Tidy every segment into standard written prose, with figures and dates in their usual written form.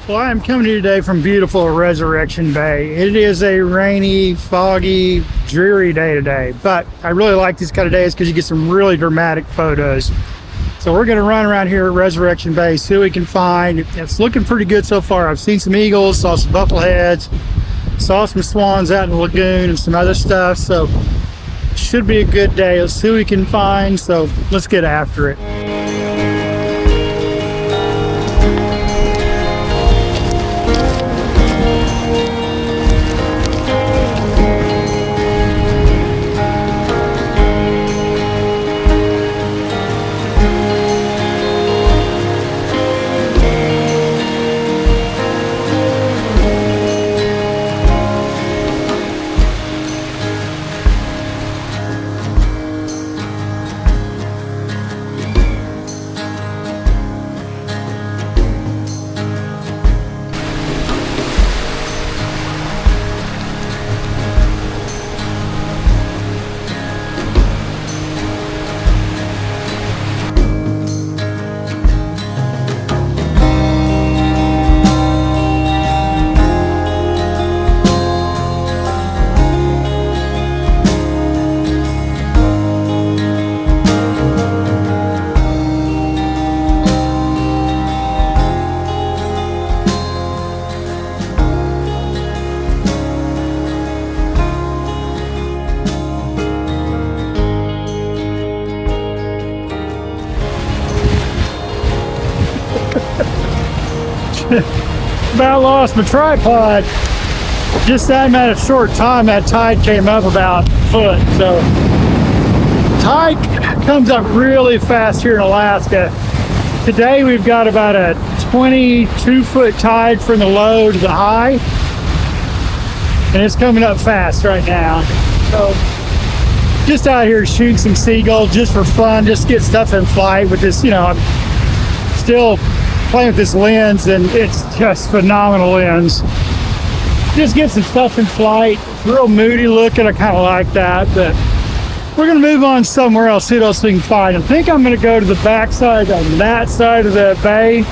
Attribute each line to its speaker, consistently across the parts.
Speaker 1: Well, I am coming to you today from beautiful Resurrection Bay. It is a rainy, foggy, dreary day today, but I really like these kind of days because you get some really dramatic photos. So we're going to run around here at Resurrection Bay, see what we can find. It's looking pretty good so far. I've seen some eagles, saw some buffleheads, saw some swans out in the lagoon and some other stuff. So it should be a good day. Let's see what we can find. So let's get after it. About lost my tripod. Just that amount of short time that tide came up about a foot. So tide comes up really fast here in Alaska. Today we've got about a 22-foot tide from the low to the high, and it's coming up fast right now. So just out here shooting some seagulls just for fun, just get stuff in flight with this. I'm still playing with this lens, and it's just phenomenal lens. Just get some stuff in flight. It's real moody looking. I kind of like that, but we're gonna move on somewhere else, see what else we can find. I think I'm gonna go to the backside on that side of the bay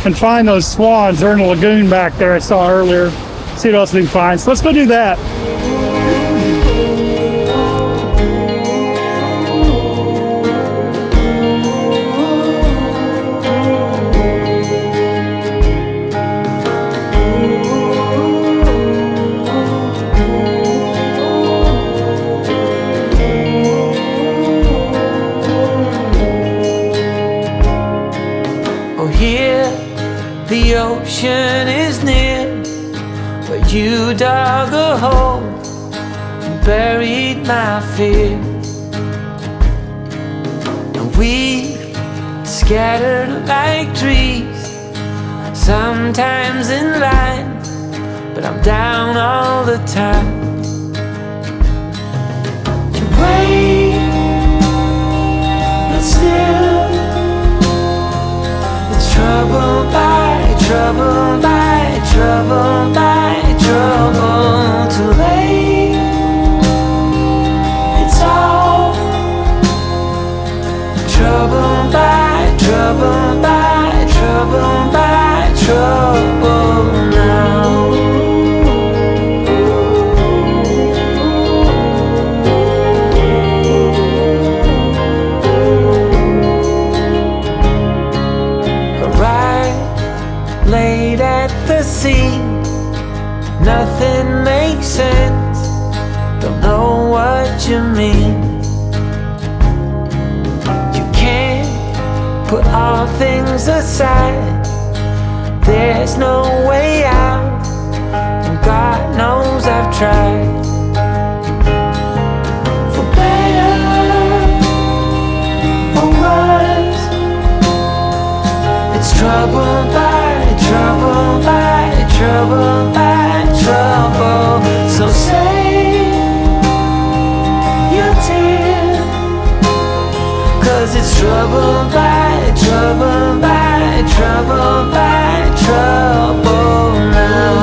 Speaker 1: and find those swans. They're in the lagoon back there I saw earlier. See what else we can find. So let's go do that.
Speaker 2: The ocean is near, where you dug a hole and buried my fear. And we scattered like trees, sometimes in line, but I'm down all the time. You wait, but still it's trouble by trouble by trouble by trouble. Too late, it's all trouble by trouble by trouble by trouble now. Laid at the sea, nothing makes sense, don't know what you mean. You can't put all things aside, there's no way out, and God knows I've tried. For better or worse, it's trouble by trouble by trouble by trouble. So say your tear, 'cause it's trouble by trouble by trouble by trouble now.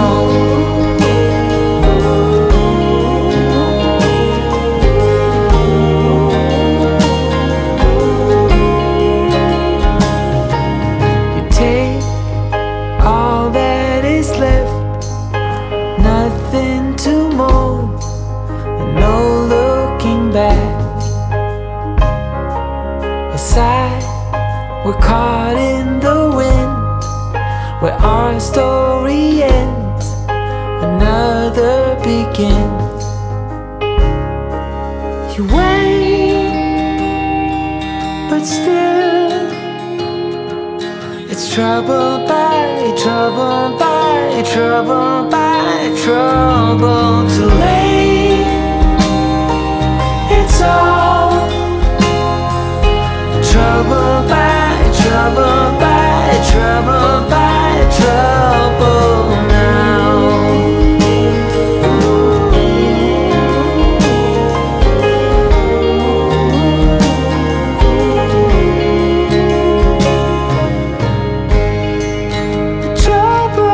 Speaker 2: We're caught in the wind, where our story ends, another begins. You wait, but still, it's trouble by trouble by trouble by trouble. Too late, it's all trouble by trouble by trouble by trouble now. Trouble,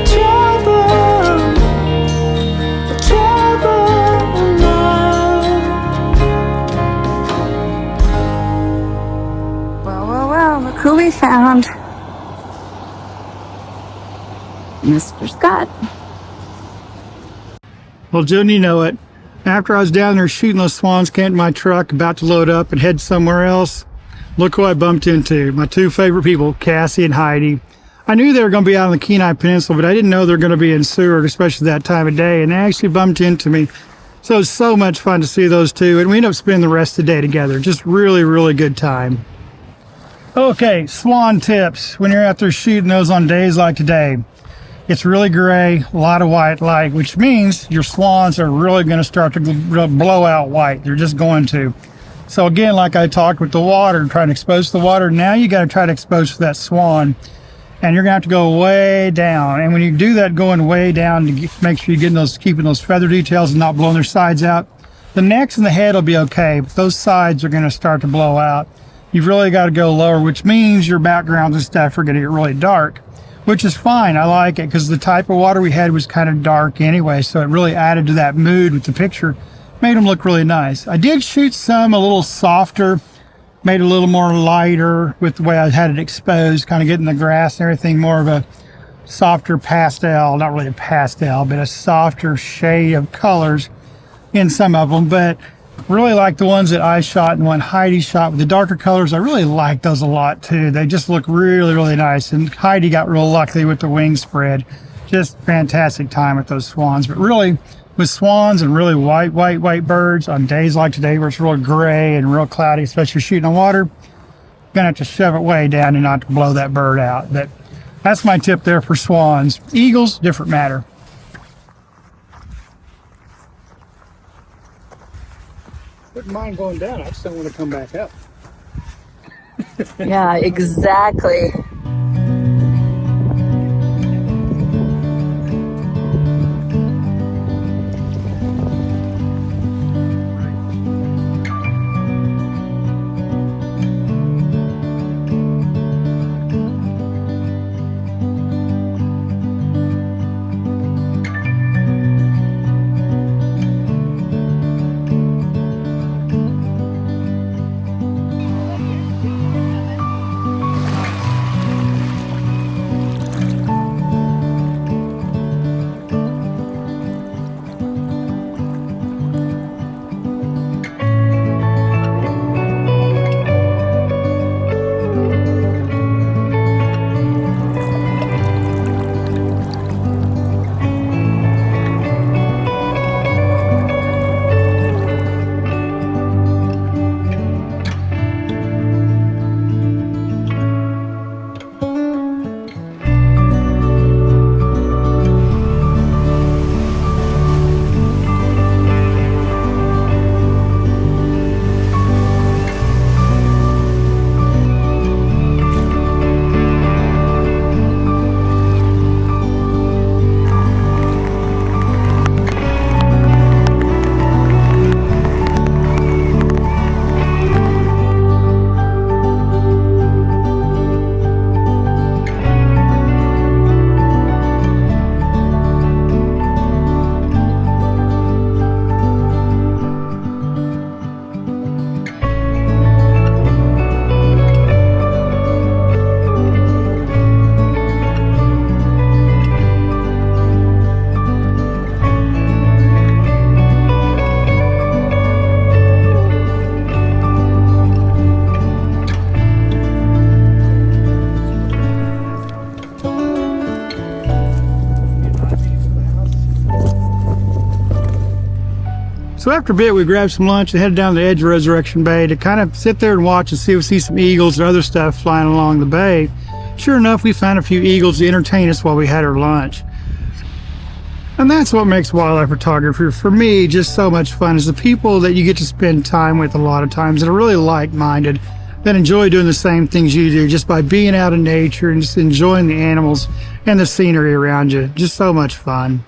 Speaker 2: trouble, trouble now.
Speaker 3: Well, look who we found. Mr. Scott.
Speaker 1: Well, June, you know it. After I was down there shooting those swans, came to my truck, about to load up and head somewhere else, look who I bumped into. My two favorite people, Cassie and Heidi. I knew they were going to be out on the Kenai Peninsula, but I didn't know they were going to be in Seward, especially that time of day, and they actually bumped into me. So it was so much fun to see those two, and we ended up spending the rest of the day together. Just really, really good time. Okay, swan tips when you're out there shooting those on days like today. It's really gray, a lot of white light, which means your swans are really going to start to blow out white. They're just going to. So again, like I talked with the water, trying to expose the water, now you got to try to expose that swan. And you're going to have to go way down. And when you do that, going way down to make sure you're keeping those feather details and not blowing their sides out, the necks and the head will be okay, but those sides are going to start to blow out. You've really got to go lower, which means your backgrounds and stuff are going to get really dark, which is fine. I like it because the type of water we had was kind of dark anyway, so it really added to that mood with the picture, made them look really nice. I did shoot some a little softer, made it a little more lighter with the way I had it exposed, kind of getting the grass and everything, more of a softer pastel, not really a pastel, but a softer shade of colors in some of them. But really like the ones that I shot and one Heidi shot with the darker colors. I really like those a lot too. They just look really, really nice. And Heidi got real lucky with the wing spread. Just fantastic time with those swans. But really, with swans and really white birds on days like today where it's real gray and real cloudy, especially shooting on water, you're gonna have to shove it way down and not to blow that bird out. But that's my tip there for swans. Eagles, different matter. Wouldn't mind going down. I just don't want to come back up.
Speaker 3: Yeah, exactly.
Speaker 1: So after a bit, we grabbed some lunch and headed down to the edge of Resurrection Bay to kind of sit there and watch and see if we see some eagles or other stuff flying along the bay. Sure enough, we found a few eagles to entertain us while we had our lunch. And that's what makes wildlife photography, for me, just so much fun, is the people that you get to spend time with a lot of times that are really like-minded, that enjoy doing the same things you do just by being out in nature and just enjoying the animals and the scenery around you. Just so much fun.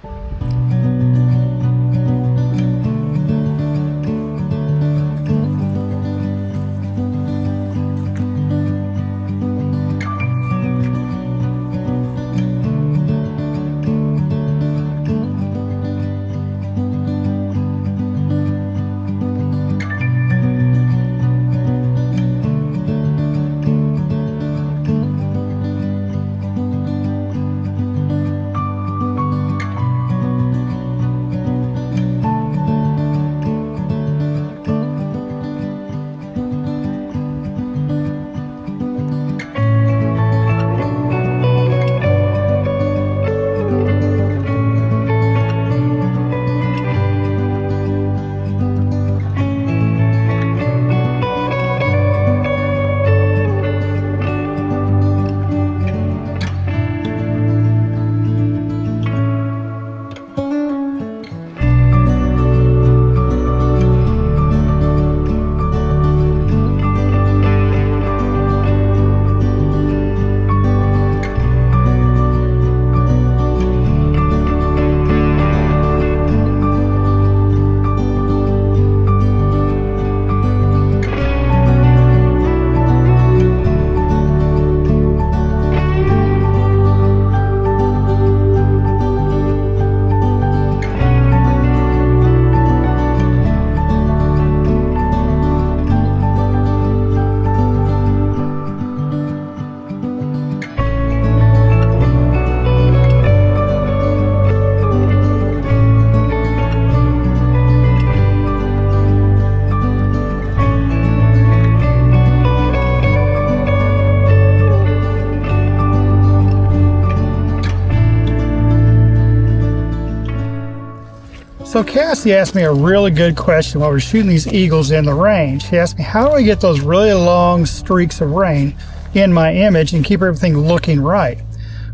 Speaker 1: So Cassie asked me a really good question while we're shooting these eagles in the rain. She asked me, how do I get those really long streaks of rain in my image and keep everything looking right?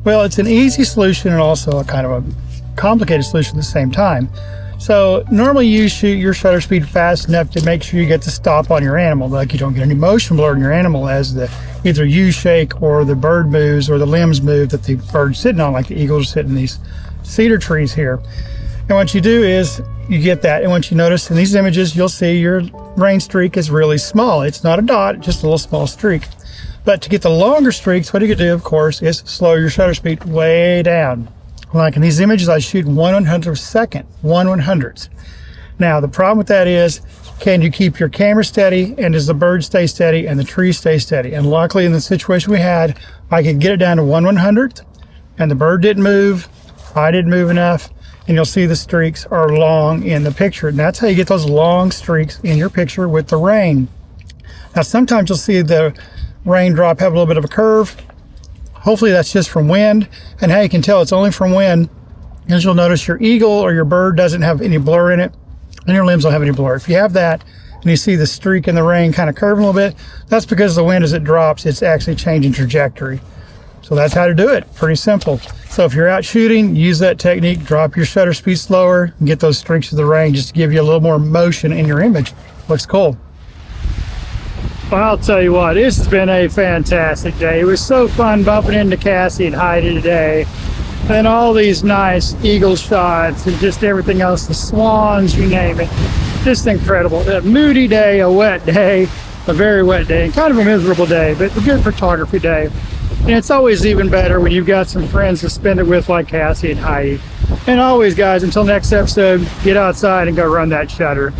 Speaker 1: Well, it's an easy solution and also a kind of a complicated solution at the same time. So normally you shoot your shutter speed fast enough to make sure you get the stop on your animal, like you don't get any motion blur in your animal as the either you shake or the bird moves or the limbs move that the bird's sitting on, like the eagles are sitting in these cedar trees here. And what you do is you get that, and once you notice in these images, you'll see your rain streak is really small. It's not a dot, just a little small streak. But to get the longer streaks, what you can do, of course, is slow your shutter speed way down. Like in these images, I shoot 1/100th second, 1/100th. Now, the problem with that is, can you keep your camera steady, and does the bird stay steady, and the tree stay steady? And luckily, in the situation we had, I could get it down to 1/100th, and the bird didn't move, I didn't move enough, and you'll see the streaks are long in the picture. And that's how you get those long streaks in your picture with the rain. Now, sometimes you'll see the raindrop have a little bit of a curve. Hopefully that's just from wind. And how you can tell it's only from wind is you'll notice your eagle or your bird doesn't have any blur in it, and your limbs don't have any blur. If you have that and you see the streak in the rain kind of curving a little bit, that's because the wind, as it drops, it's actually changing trajectory. So that's how to do it. Pretty simple. So if you're out shooting, use that technique, drop your shutter speed slower, and get those streaks of the rain just to give you a little more motion in your image. Looks cool. Well, I'll tell you what, this has been a fantastic day. It was so fun bumping into Cassie and Heidi today. And all these nice eagle shots and just everything else, the swans, you name it. Just incredible. A moody day, a wet day, a very wet day, and kind of a miserable day, but a good photography day. And it's always even better when you've got some friends to spend it with like Cassie and Heidi. And always, guys, until next episode, get outside and go run that shutter.